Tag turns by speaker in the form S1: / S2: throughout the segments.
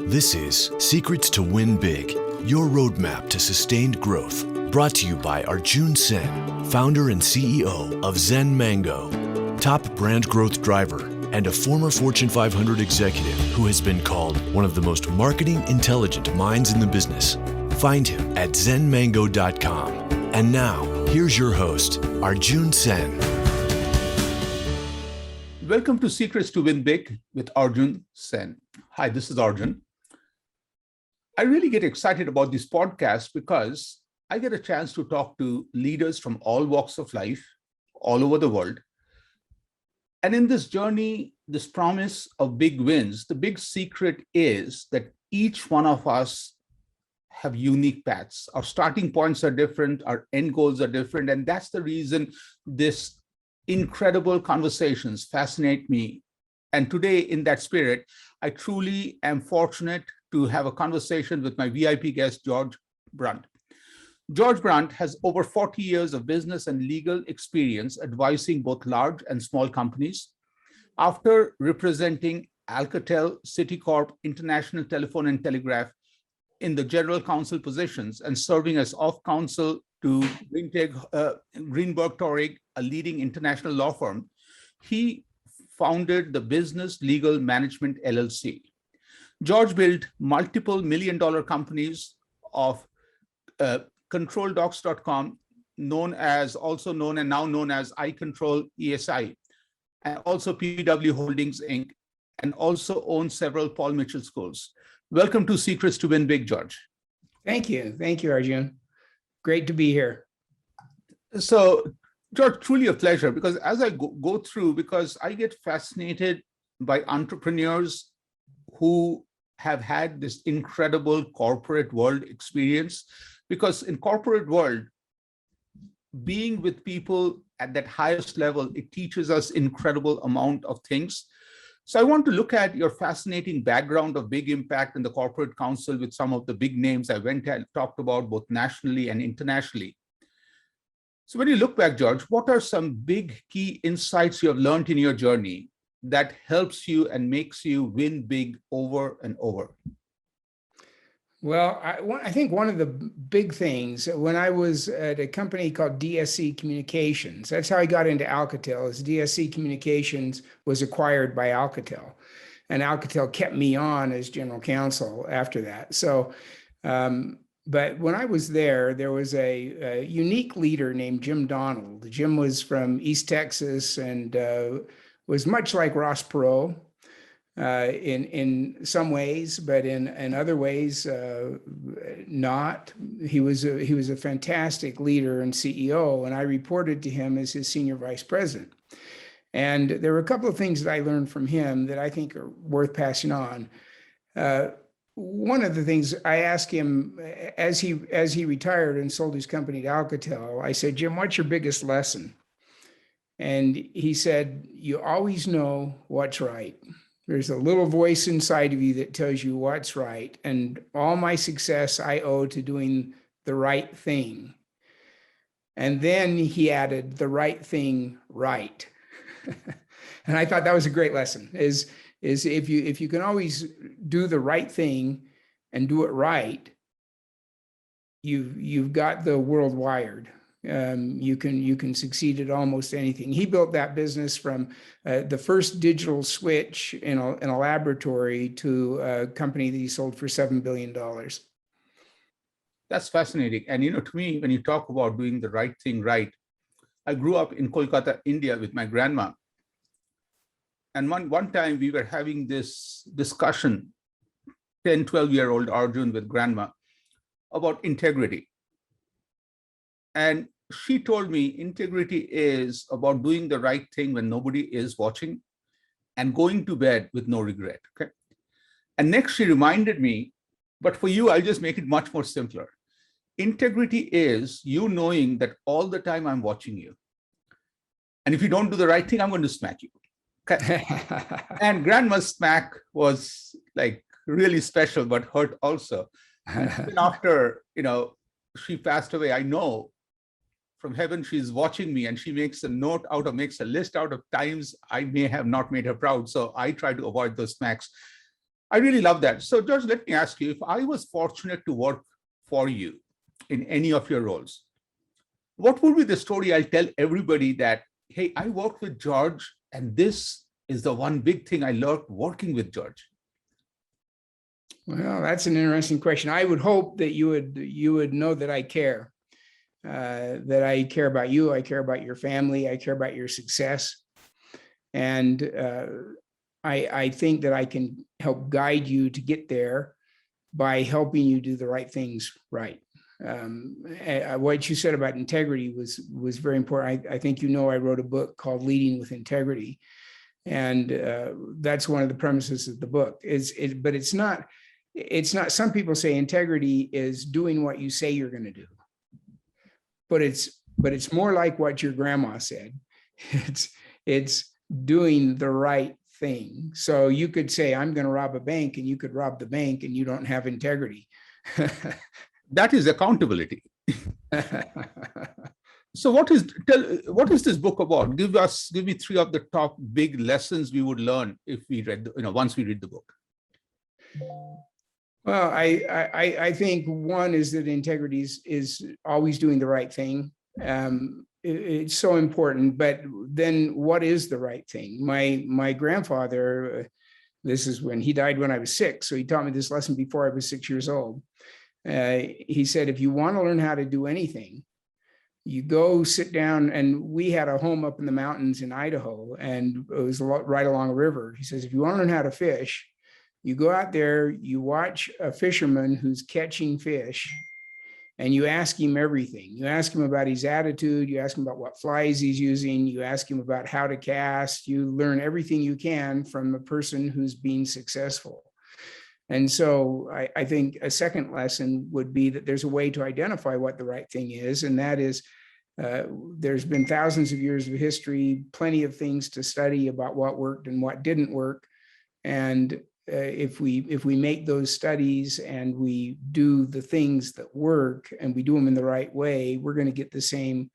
S1: This is Secrets to Win Big, your roadmap to sustained growth. Brought to you by Arjun Sen, founder and CEO of Zen Mango, top brand growth driver, and a former Fortune 500 executive who has been called one of the most marketing intelligent minds in the business. Find him at zenmango.com. And now, here's your host, Arjun Sen.
S2: Welcome to Secrets to Win Big with Arjun Sen. Hi, this is Arjun. I really get excited about this podcast because I get a chance to talk to leaders from all walks of life, all over the world. And in this journey, this promise of big wins, the big secret is that each one of us have unique paths. Our starting points are different, our end goals are different, and that's the reason this incredible conversations fascinate me. And today, in that spirit, I truly am fortunate to have a conversation with my VIP guest, George Brunt. George Brunt has over 40 years of business and legal experience advising both large and small companies. After representing Alcatel, Citicorp, International Telephone and Telegraph in the General Counsel positions and serving as off counsel to Greenberg Traurig, a leading international law firm, he founded the Business Legal Management LLC. George built multiple million-dollar companies of controldocs.com, now known as iControl ESI, and also PBW Holdings Inc., and also owns several Paul Mitchell schools. Welcome to Secrets to Win Big, George.
S3: Thank you. Thank you, Arjun. Great to be here.
S2: So, George, truly a pleasure, because as I go through, because I get fascinated by entrepreneurs who have had this incredible corporate world experience, because in corporate world, being with people at that highest level, it teaches us incredible amount of things. So I want to look at your fascinating background of big impact in the corporate council with some of the big names I went and talked about both nationally and internationally. So when you look back, George, what are some big key insights you have learned in your journey that helps you and makes you win big over and over?
S3: Well, I think one of the big things, when I was at a company called DSC Communications, that's how I got into Alcatel, is DSC Communications was acquired by Alcatel. And Alcatel kept me on as general counsel after that. So, but when I was there was a unique leader named Jim Donald. Jim was from East Texas and was much like Ross Perot in some ways, but in other ways not. He was a fantastic leader and CEO, and I reported to him as his senior vice president. And there were a couple of things that I learned from him that I think are worth passing on. One of the things I asked him as he retired and sold his company to Alcatel, I said, "Jim, what's your biggest lesson?" And he said, "You always know what's right. There's a little voice inside of you that tells you what's right. And all my success I owe to doing the right thing." And then he added, "the right thing right." And I thought that was a great lesson, is if you can always do the right thing and do it right, you've got the world wired. You can succeed at almost anything. He built that business from the first digital switch in a laboratory to a company that he sold for $7 billion.
S2: That's fascinating. And to me, when you talk about doing the right thing right, I grew up in Kolkata, India with my grandma. And one time we were having this discussion, 10, 12-year-old Arjun with grandma, about integrity. And she told me integrity is about doing the right thing when nobody is watching and going to bed with no regret. Okay. And next she reminded me, but for you, I'll just make it much more simpler. Integrity is you knowing that all the time I'm watching you. And if you don't do the right thing, I'm going to smack you. Okay. And grandma's smack was like really special, but hurt also. And even after, she passed away, I know from heaven she's watching me, and she makes a list out of times I may have not made her proud. So I try to avoid those smacks. I really love that. So George, let me ask you, if I was fortunate to work for you in any of your roles, what would be the story I'll tell everybody that, hey, I worked with George and this is the one big thing I learned working with George?
S3: Well, that's an interesting question. I would hope that you would know that I care, that I care about you, I care about your family, I care about your success. And I think that I can help guide you to get there by helping you do the right things right. What you said about integrity was very important. I think I wrote a book called Leading with Integrity. And that's one of the premises of the book. But it's not, some people say integrity is doing what you say you're going to do. But it's more like what your grandma said. It's doing the right thing. So you could say, I'm going to rob a bank, and you could rob the bank and you don't have integrity.
S2: That is accountability. So what is this book about? Give me three of the top big lessons we would learn if we read, once we read the book.
S3: Well, I think one is that integrity is always doing the right thing. It's so important, but then what is the right thing? My grandfather, this is when he died when I was 6. So he taught me this lesson before I was 6 years old. He said, if you want to learn how to do anything, you go sit down, and we had a home up in the mountains in Idaho, and it was right along a river. He says, if you want to learn how to fish, you go out there, you watch a fisherman who's catching fish, and you ask him everything. You ask him about his attitude, you ask him about what flies he's using, you ask him about how to cast, you learn everything you can from a person who's being successful. And so I think a second lesson would be that there's a way to identify what the right thing is, and that is there's been thousands of years of history, plenty of things to study about what worked and what didn't work. And if we make those studies and we do the things that work and we do them in the right way, we're going to get the same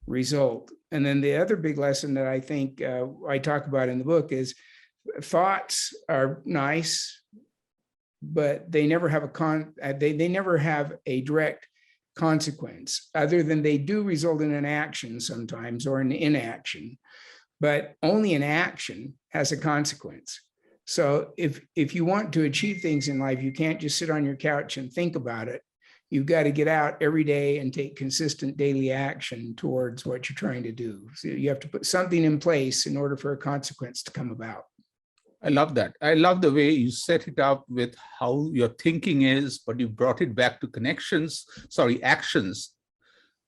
S3: result. And then the other big lesson that I think I talk about in the book is thoughts are nice, but they never have they never have a direct consequence, other than they do result in an action sometimes or an inaction, but only an action has a consequence. So if you want to achieve things in life, you can't just sit on your couch and think about it. You've got to get out every day and take consistent daily action towards what you're trying to do. So you have to put something in place in order for a consequence to come about.
S2: I love that. I love the way you set it up with how your thinking is, but you brought it back to actions.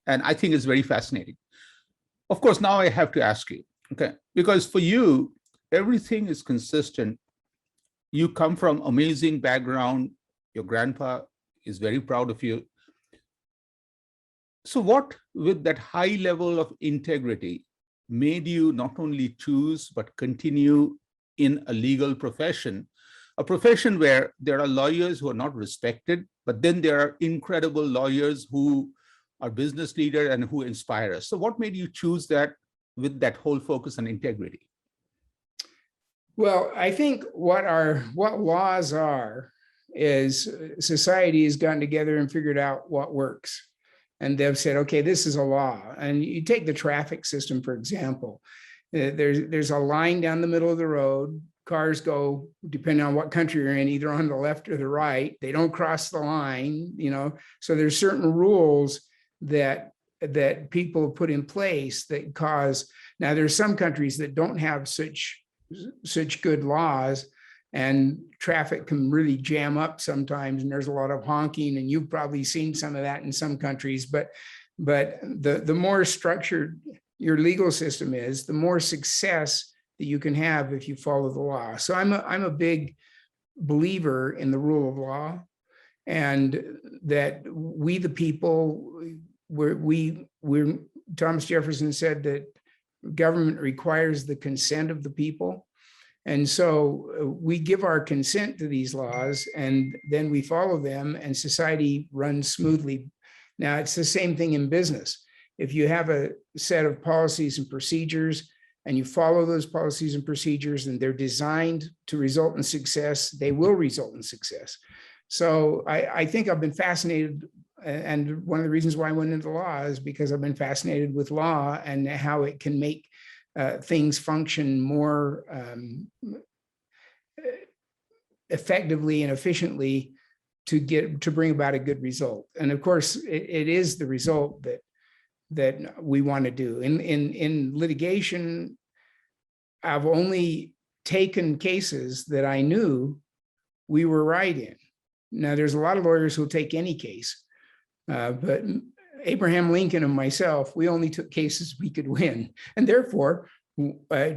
S2: And I think it's very fascinating. Of course, now I have to ask you, okay, because for you, everything is consistent. You come from amazing background. Your grandpa is very proud of you. So what, with that high level of integrity, made you not only choose, but continue in a legal profession, a profession where there are lawyers who are not respected, but then there are incredible lawyers who are business leaders and who inspire us. So what made you choose that with that whole focus on integrity?
S3: Well, I think what laws are is society has gotten together and figured out what works. And they've said, okay, this is a law. And you take the traffic system, for example. There's a line down the middle of the road. Cars go, depending on what country you're in, either on the left or the right. They don't cross the line, So there's certain rules that people put in place that cause. Now, there's some countries that don't have such good laws, and traffic can really jam up sometimes, and there's a lot of honking, and you've probably seen some of that in some countries. But the more structured your legal system is, the more success that you can have if you follow the law. So I'm a big believer in the rule of law, and that we the people, we're Thomas Jefferson said that government requires the consent of the people. And so we give our consent to these laws, and then we follow them, and society runs smoothly. Now, it's the same thing in business. If you have a set of policies and procedures and you follow those policies and procedures, and they're designed to result in success, they will result in success. So I think I've been fascinated, and one of the reasons why I went into law is because I've been fascinated with law and how it can make things function more effectively and efficiently to bring about a good result. And of course, it is the result that we want to do. In litigation, I've only taken cases that I knew we were right in. Now, there's a lot of lawyers who'll take any case, but Abraham Lincoln and myself, we only took cases we could win. And therefore,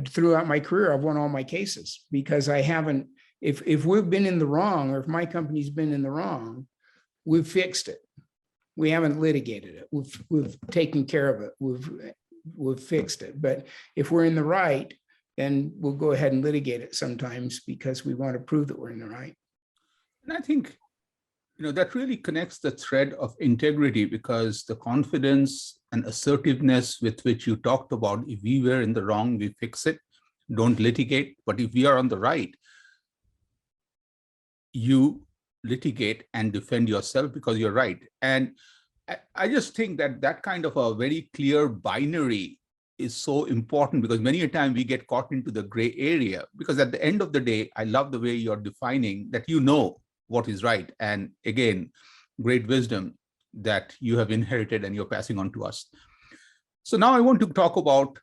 S3: throughout my career, I've won all my cases because I haven't, if we've been in the wrong, or if my company's been in the wrong, we've fixed it. We haven't litigated it. We've taken care of it. We've fixed it. But if we're in the right, then we'll go ahead and litigate it sometimes because we want to prove that we're in the right.
S2: And I think, that really connects the thread of integrity, because the confidence and assertiveness with which you talked about, if we were in the wrong, we fix it, don't litigate. But if we are on the right, you litigate and defend yourself because you're right. And I just think that kind of a very clear binary is so important, because many a time we get caught into the gray area, because at the end of the day, I love the way you're defining that what is right. And again, great wisdom that you have inherited and you're passing on to us. So now I want to talk about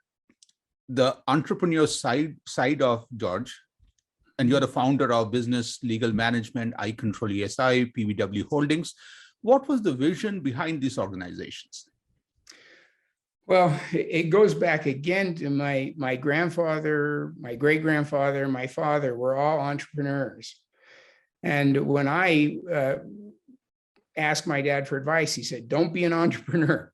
S2: the entrepreneur side of George. And you're the founder of Business Legal Management, iControl ESI, PBW Holdings. What was the vision behind these organizations?
S3: Well, it goes back again to my grandfather, my great-grandfather, my father were all entrepreneurs. And when I asked my dad for advice, he said, don't be an entrepreneur.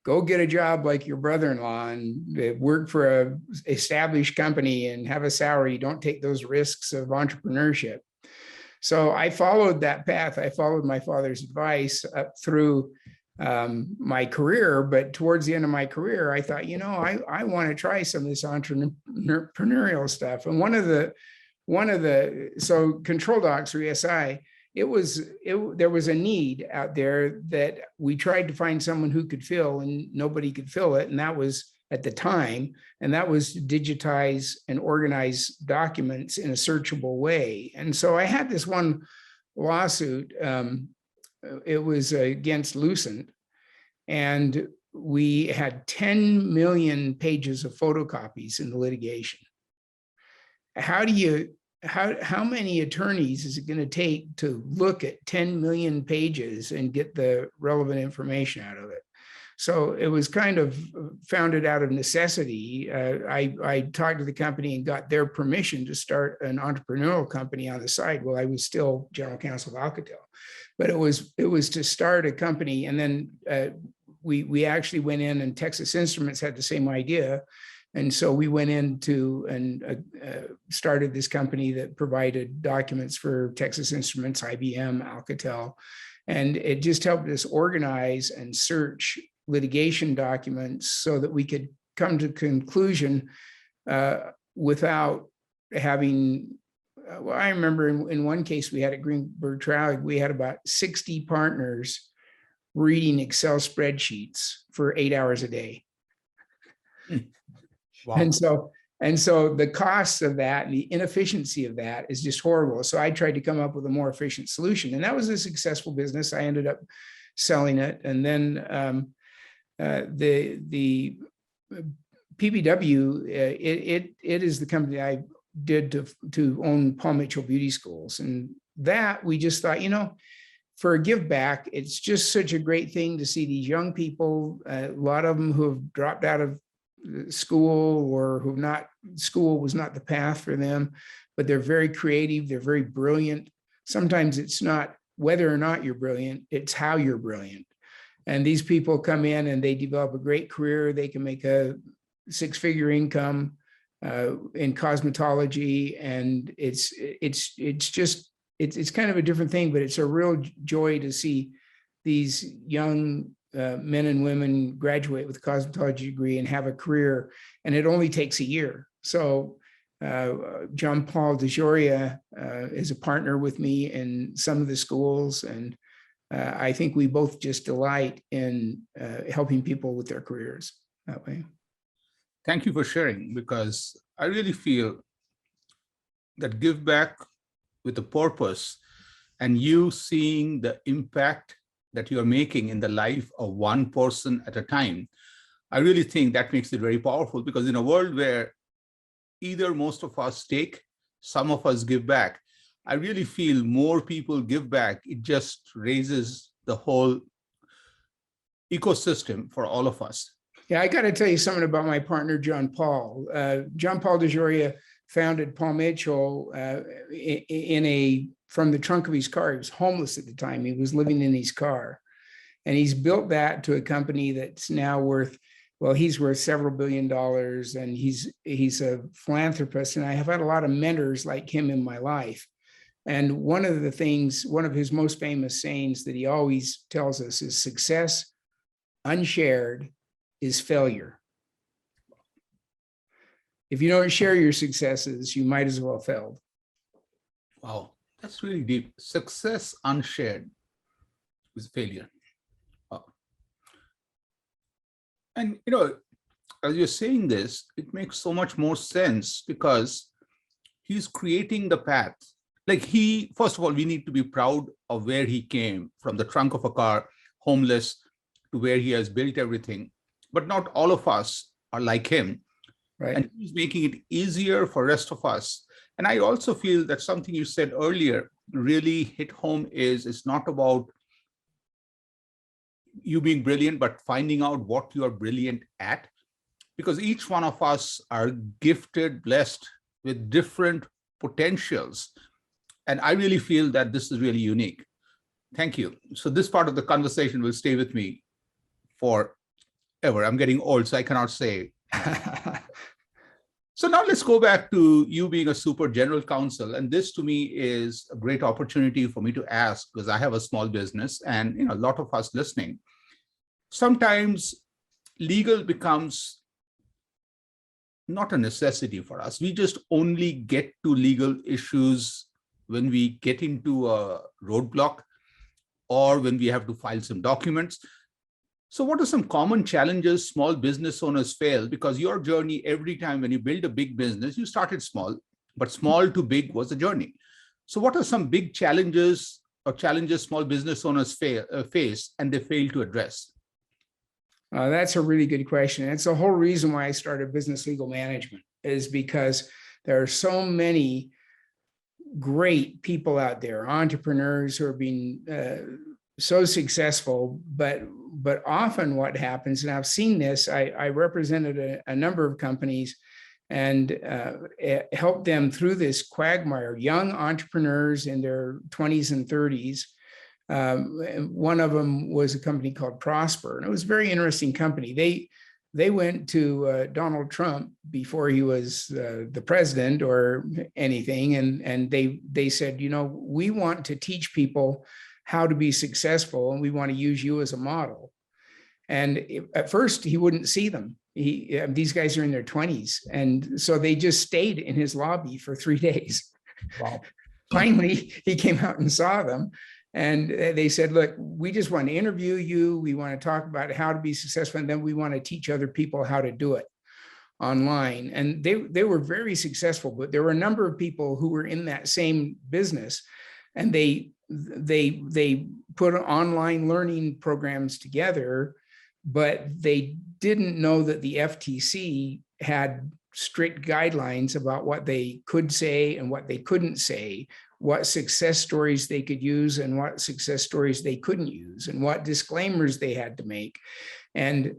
S3: Go get a job like your brother-in-law and work for an established company and have a salary. Don't take those risks of entrepreneurship. So I followed that path. I followed my father's advice up through my career. But towards the end of my career, I thought, I want to try some of this entrepreneurial stuff. And so Control Docs or ESI, there was a need out there that we tried to find someone who could fill, and nobody could fill it. And that was at the time, and that was to digitize and organize documents in a searchable way. And so I had this one lawsuit. It was against Lucent, and we had 10 million pages of photocopies in the litigation. How many attorneys is it going to take to look at 10 million pages and get the relevant information out of it? So it was kind of founded out of necessity. I talked to the company and got their permission to start an entrepreneurial company on the side. Well, I was still General Counsel of Alcatel, but it was to start a company. And then we actually went in, and Texas Instruments had the same idea. And so we went into and started this company that provided documents for Texas Instruments, IBM, Alcatel. And it just helped us organize and search litigation documents so that we could come to conclusion without having, well, I remember in one case we had at Greenberg Traurig, we had about 60 partners reading Excel spreadsheets for 8 hours a day. Wow. And so the costs of that and the inefficiency of that is just horrible. So I tried to come up with a more efficient solution, and that was a successful business. I ended up selling it. And then the PBW, it is the company I did to own Paul Mitchell Beauty Schools. And that we just thought, for a give back, it's just such a great thing to see these young people, a lot of them who have dropped out of school or school was not the path for them, but they're very creative. They're very brilliant. Sometimes it's not whether or not you're brilliant, it's how you're brilliant. And these people come in and they develop a great career. They can make a 6-figure income in cosmetology. And it's kind of a different thing, but it's a real joy to see these young men and women graduate with a cosmetology degree and have a career, and it only takes a year. So John Paul DeJoria is a partner with me in some of the schools, and I think we both just delight in helping people with their careers that way.
S2: Thank you for sharing, because I really feel that give back with a purpose and you seeing the impact that you're making in the life of one person at a time, I really think that makes it very powerful, because in a world where either most of us take, some of us give back, I really feel more people give back. It just raises the whole ecosystem for all of us.
S3: Yeah, I got to tell you something about my partner, John Paul. John Paul DeJoria founded Paul Mitchell from the trunk of his car. He was homeless at the time. He was living in his car. And he's built that to a company that's now worth, well, he's worth several $billion, and he's a philanthropist. And I have had a lot of mentors like him in my life. And one of his most famous sayings that he always tells us is, success unshared is failure. If you don't share your successes, you might as well have failed.
S2: Wow, that's really deep. Success unshared is failure. Wow. And as you're saying this, it makes so much more sense, because he's creating the path. Like first of all, we need to be proud of where he came from, the trunk of a car, homeless, to where he has built everything. But not all of us are like him.
S3: Right.
S2: And he's making it easier for the rest of us. And I also feel that something you said earlier really hit home is, it's not about you being brilliant, but finding out what you are brilliant at. Because each one of us are gifted, blessed with different potentials. And I really feel that this is really unique. Thank you. So this part of the conversation will stay with me forever. I'm getting old, so I cannot say. So now let's go back to you being a super general counsel. And this to me is a great opportunity for me to ask, because I have a small business, and a lot of us listening. Sometimes legal becomes not a necessity for us. We just only get to legal issues when we get into a roadblock or when we have to file some documents. So what are some common challenges small business owners face? Because your journey, every time when you build a big business, you started small, but small to big was a journey. So what are some big challenges small business owners face and they fail to address?
S3: That's a really good question. It's the whole reason why I started Business Legal Management, is because there are so many great people out there, entrepreneurs who are being so successful, but often what happens, and I've seen this, I represented a number of companies and helped them through this quagmire, young entrepreneurs in their 20s and 30s. One of them was a company called Prosper, and it was a very interesting company. They went to Donald Trump before he was the president or anything, and they said, we want to teach people how to be successful, and we want to use you as a model. And at first, he wouldn't see them. These guys are in their 20s, and so they just stayed in his lobby for 3 days.
S2: Wow.
S3: Finally, he came out and saw them. And they said, look, we just want to interview you. We want to talk about how to be successful. And then we want to teach other people how to do it online. And they were very successful, but there were a number of people who were in that same business. And they put online learning programs together, but they didn't know that the FTC had strict guidelines about what they could say and what they couldn't say, what success stories they could use and what success stories they couldn't use, and what disclaimers they had to make. And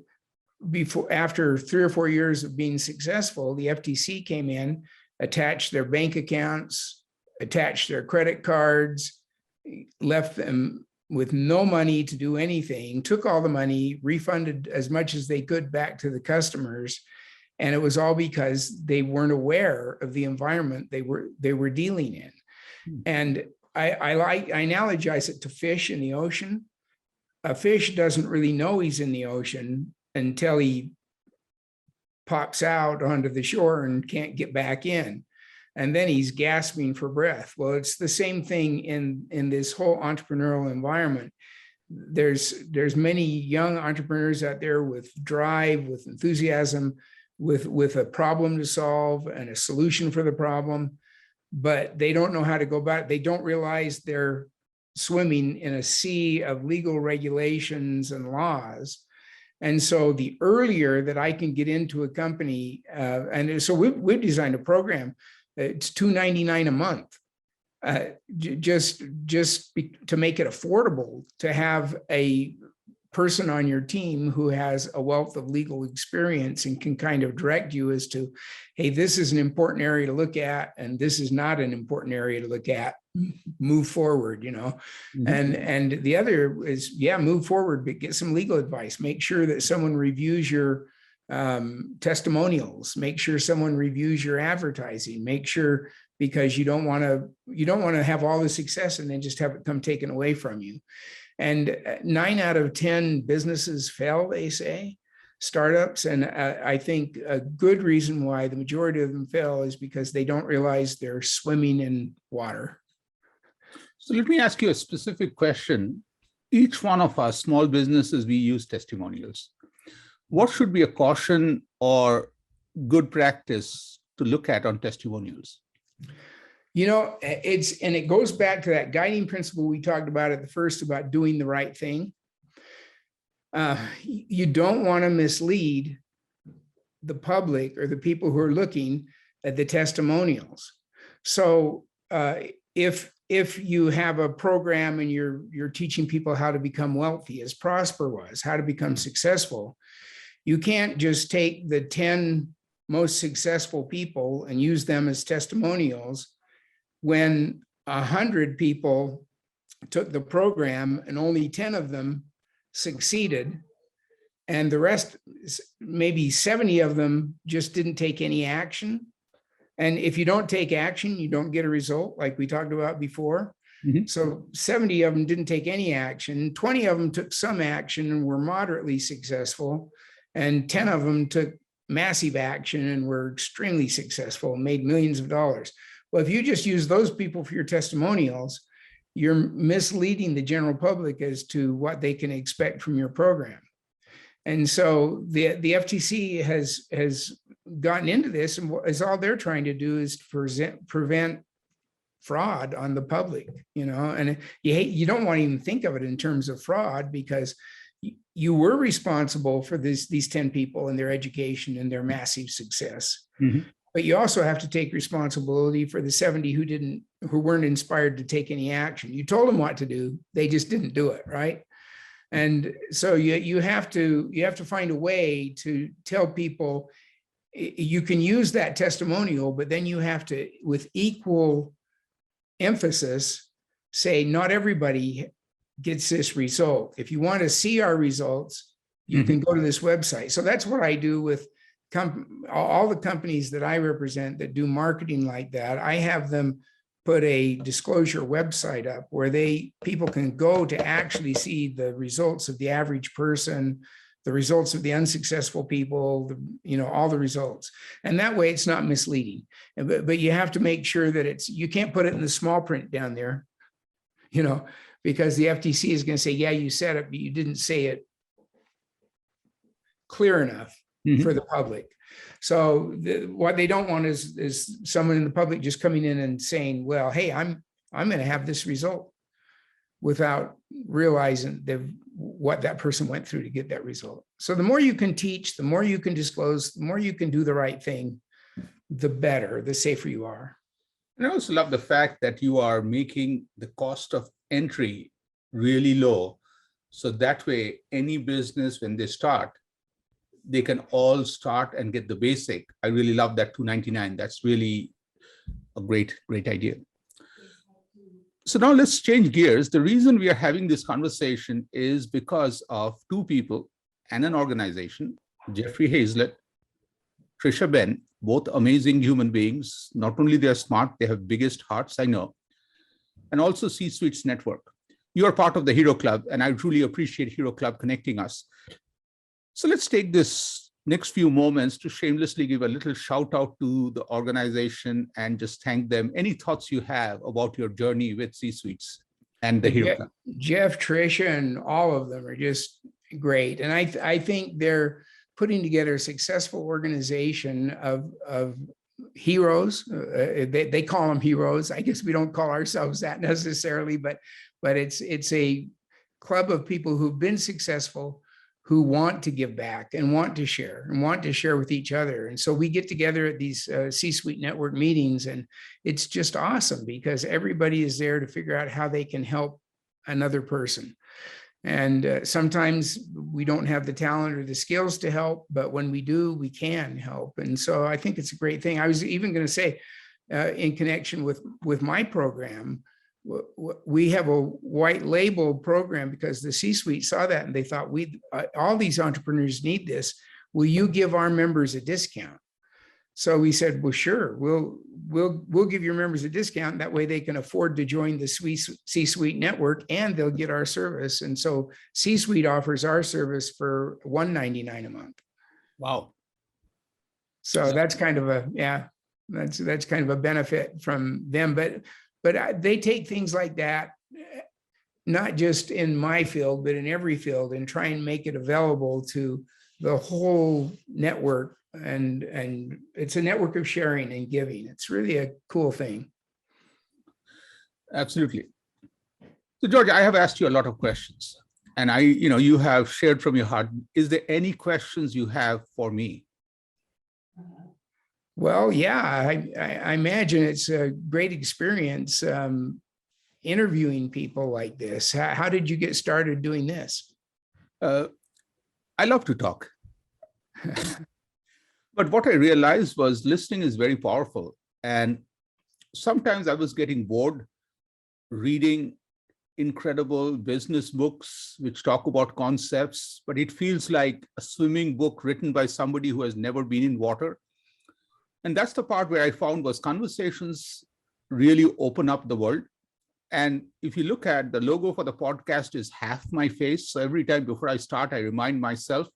S3: after 3 or 4 years of being successful, the FTC came in, attached their bank accounts, attached their credit cards, left them with no money to do anything, took all the money, refunded as much as they could back to the customers. And it was all because they weren't aware of the environment they were dealing in. And I analogize it to fish in the ocean. a fish doesn't really know he's in the ocean until he pops out onto the shore and can't get back in. And then he's gasping for breath. Well, it's the same thing in this whole entrepreneurial environment. There's many young entrepreneurs out there with drive, with enthusiasm, with a problem to solve and a solution for the problem, but they don't know how to go about it. They don't realize they're swimming in a sea of legal regulations and laws. And so the earlier that I can get into a company, and so we've designed a program, it's $299 a month, just to make it affordable to have a person on your team who has a wealth of legal experience and can kind of direct you as to, hey, this is an important area to look at, and this is not an important area to look at. Move forward, Mm-hmm. And the other is, move forward, but get some legal advice. Make sure that someone reviews your testimonials. Make sure someone reviews your advertising. Make sure, because you don't want to have all the success and then just have it come taken away from you. And 9 out of 10 businesses fail, they say, startups. And I think a good reason why the majority of them fail is because they don't realize they're swimming in water.
S2: So let me ask you a specific question. Each one of us, small businesses, we use testimonials. What should be a caution or good practice to look at on testimonials?
S3: It goes back to that guiding principle we talked about at the first about doing the right thing. You don't want to mislead the public or the people who are looking at the testimonials. So if you have a program and you're teaching people how to become wealthy, as Prosper was, how to become successful, you can't just take the 10 most successful people and use them as testimonials when 100 people took the program and only 10 of them succeeded, and the rest, maybe 70 of them, just didn't take any action. And if you don't take action, you don't get a result, like we talked about before. Mm-hmm. So 70 of them didn't take any action. 20 of them took some action and were moderately successful. And 10 of them took massive action and were extremely successful and made millions of dollars. Well, if you just use those people for your testimonials, you're misleading the general public as to what they can expect from your program. And so the FTC has gotten into this, and is all they're trying to do is prevent fraud on the public, and you don't want to even think of it in terms of fraud, because you were responsible for these 10 people and their education and their massive success. Mm-hmm. But you also have to take responsibility for the 70 who weren't inspired to take any action. You told them what to do, they just didn't do it, right? And so you have to find a way to tell people you can use that testimonial, but then you have to, with equal emphasis, say not everybody gets this result. If you want to see our results, you can go to this website. So that's what I do with all the companies that I represent that do marketing like that. I have them put a disclosure website up where people can go to actually see the results of the average person, the results of the unsuccessful people, all the results. And that way it's not misleading. But you have to make sure that you can't put it in the small print down there, because the FTC is going to say, yeah, you said it, but you didn't say it clear enough for the public. So what they don't want is someone in the public just coming in and saying, well, hey, I'm going to have this result, without realizing what that person went through to get that result. So the more you can teach, the more you can disclose, the more you can do the right thing, the better, the safer you are.
S2: And I also love the fact that you are making the cost of entry really low. So that way, any business, when they start, they can all start and get the basic. I really love that $299. That's really a great idea. So now let's change gears. The reason we are having this conversation is because of two people and an organization, Jeffrey Hazlett, Trisha Ben, both amazing human beings. Not only they're smart, they have biggest hearts, I know, and also C-Suites Network. You are part of the Hero Club, and I truly appreciate Hero Club connecting us. So let's take this next few moments to shamelessly give a little shout out to the organization and just thank them. Any thoughts you have about your journey with C-Suites and the Hero Club?
S3: Jeff, Tricia, and all of them are just great. And I think they're putting together a successful organization of heroes. They call them heroes. I guess we don't call ourselves that necessarily, but it's a club of people who've been successful, who want to give back and want to share with each other. And so we get together at these C-suite network meetings, and it's just awesome because everybody is there to figure out how they can help another person. And sometimes we don't have the talent or the skills to help, but when we do, we can help. And so I think it's a great thing. I was even going to say, in connection with my program, we have a white label program because the C-suite saw that and they thought, all these entrepreneurs need this. Will you give our members a discount? So we said, well, sure, we'll give your members a discount. That way they can afford to join the C-suite network and they'll get our service. And so C-suite offers our service for $199 a month.
S2: Wow.
S3: So that's kind of that's kind of a benefit from them. But they take things like that, not just in my field, but in every field, and try and make it available to the whole network. And it's a network of sharing and giving. It's really a cool thing.
S2: Absolutely. So George, I have asked you a lot of questions, and you have shared from your heart. Is there any questions you have for me?
S3: Well, yeah, I imagine it's a great experience interviewing people like this. How did you get started doing this?
S2: I love to talk. But what I realized was listening is very powerful. And sometimes I was getting bored reading incredible business books which talk about concepts, but it feels like a swimming book written by somebody who has never been in water. And that's the part where I found was conversations really open up the world. And if you look at the logo for the podcast is half my face. So every time before I start, I remind myself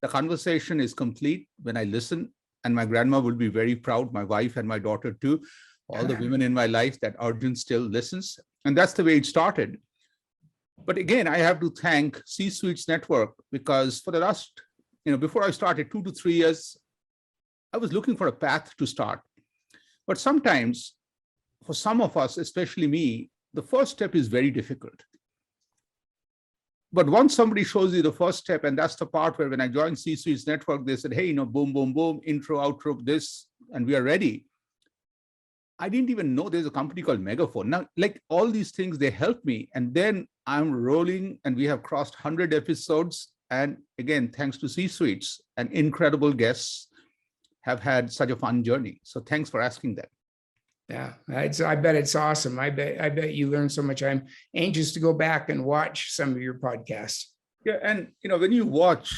S2: the conversation is complete when I listen, and my grandma will be very proud, my wife and my daughter too, all the women in my life, that Arjun still listens. And that's the way it started. But again, I have to thank C-Suites Network because for the last, before I started 2 to 3 years, I was looking for a path to start. But sometimes for some of us, especially me, the first step is very difficult. But once somebody shows you the first step, and that's the part where when I joined C-Suites Network, they said, hey, boom, boom, boom, intro, outro, this, and we are ready. I didn't even know there's a company called Megaphone. Now, like all these things, they helped me. And then I'm rolling, and we have crossed 100 episodes. And again, thanks to C-Suites and incredible guests, have had such a fun journey. So thanks for asking that.
S3: Yeah, I bet it's awesome. I bet you learn so much. I'm anxious to go back and watch some of your podcasts.
S2: Yeah, and when you watch,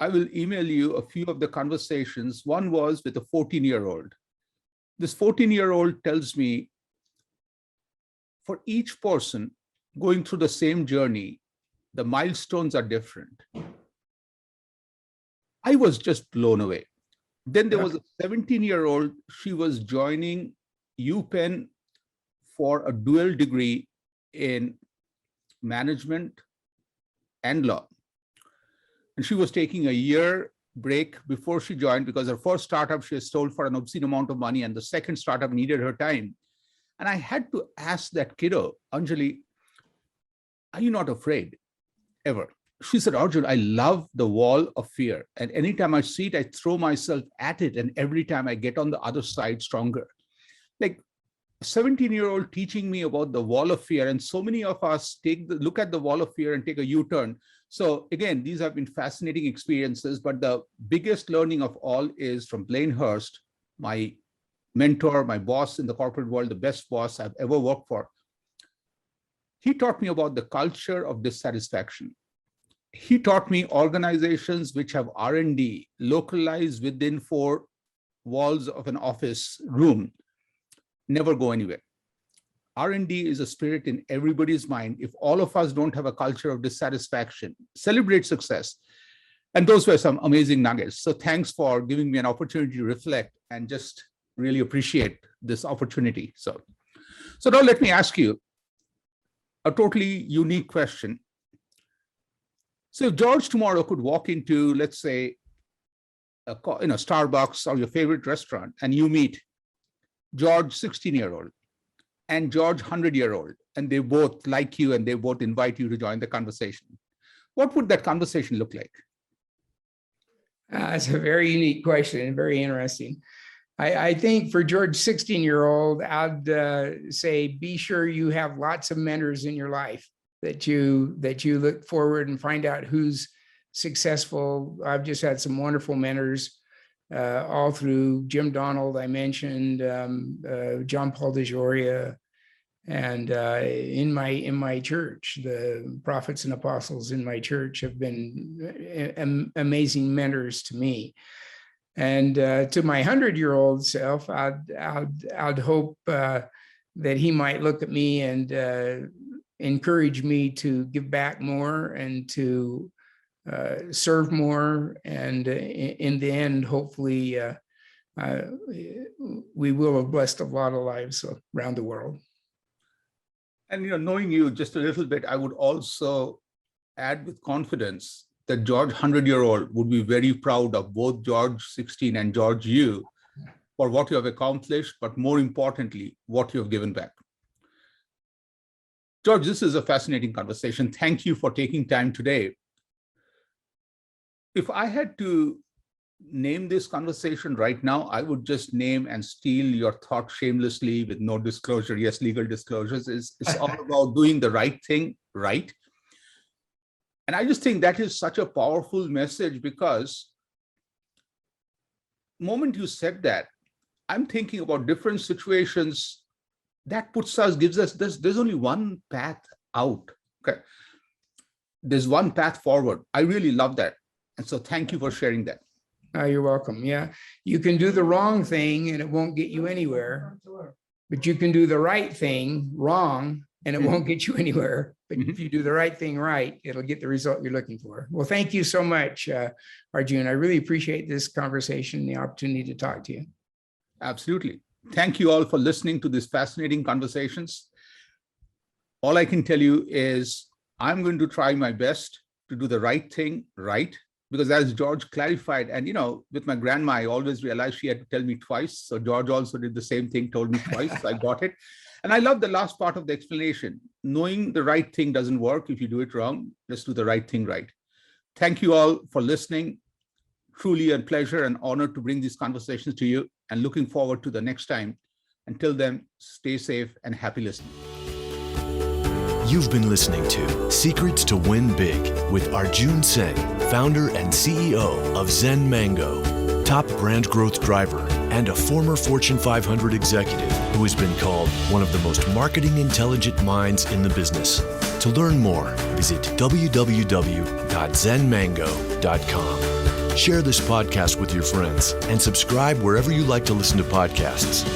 S2: I will email you a few of the conversations. One was with a 14-year-old. This 14-year-old tells me for each person going through the same journey, the milestones are different. I was just blown away. Then there was a 17-year-old, she was joining UPenn for a dual degree in management and law. And she was taking a year break before she joined because her first startup she was sold for an obscene amount of money, and the second startup needed her time. And I had to ask that kiddo, Anjali, are you not afraid ever? She said, Arjun, I love the wall of fear. And anytime I see it, I throw myself at it. And every time I get on the other side stronger. Like a 17-year-old teaching me about the wall of fear. And so many of us look at the wall of fear and take a U-turn. So again, these have been fascinating experiences. But the biggest learning of all is from Blaine Hurst, my mentor, my boss in the corporate world, the best boss I've ever worked for. He taught me about the culture of dissatisfaction. He taught me organizations which have R&D localized within 4 walls of an office room never go anywhere. R&D is a spirit in everybody's mind. If all of us don't have a culture of dissatisfaction, celebrate success. And those were some amazing nuggets. So thanks for giving me an opportunity to reflect and just really appreciate this opportunity. So now let me ask you a totally unique question. So if George tomorrow could walk into, let's say, Starbucks or your favorite restaurant, and you meet George 16-year-old and George 100-year-old, and they both like you and they both invite you to join the conversation, what would that conversation look like?
S3: That's a very unique question and very interesting. I think for George 16-year-old, I'd say, be sure you have lots of mentors in your life that you look forward and find out who's successful. I've just had some wonderful mentors all through Jim Donald, I mentioned, John Paul DeJoria, and in my church, the prophets and apostles in my church have been amazing mentors to me. And to my 100-year-old self, I'd hope that he might look at me and encourage me to give back more and to serve more. And in the end, hopefully, we will have blessed a lot of lives around the world.
S2: And knowing you just a little bit, I would also add with confidence that George 100-year-old would be very proud of both George 16 and George you for what you have accomplished, but more importantly, what you have given back. George, this is a fascinating conversation. Thank you for taking time today. If I had to name this conversation right now, I would just name and steal your thought shamelessly with no disclosure. Yes, legal disclosures. It's all about doing the right thing right. And I just think that is such a powerful message, because the moment you said that, I'm thinking about different situations that gives us, there's only one path out. Okay. There's one path forward. I really love that. And so thank you for sharing that.
S3: You're welcome. Yeah. You can do the wrong thing and it won't get you anywhere, but you can do the right thing wrong and it won't get you anywhere. But if you do the right thing right, it'll get the result you're looking for. Well, thank you so much, Arjun. I really appreciate this conversation and the opportunity to talk to you.
S2: Absolutely. Thank you all for listening to these fascinating conversations. All I can tell you is I'm going to try my best to do the right thing right, because as George clarified, and with my grandma, I always realized she had to tell me twice. So George also did the same thing, told me twice. So I got it. And I love the last part of the explanation. Knowing the right thing doesn't work if you do it wrong. Let's do the right thing right. Thank you all for listening. Truly a pleasure and honor to bring these conversations to you, and looking forward to the next time. Until then, stay safe and happy listening.
S1: You've been listening to Secrets to Win Big with Arjun Sen, founder and CEO of Zen Mango, top brand growth driver, and a former Fortune 500 executive who has been called one of the most marketing intelligent minds in the business. To learn more, visit www.zenmango.com. Share this podcast with your friends and subscribe wherever you like to listen to podcasts.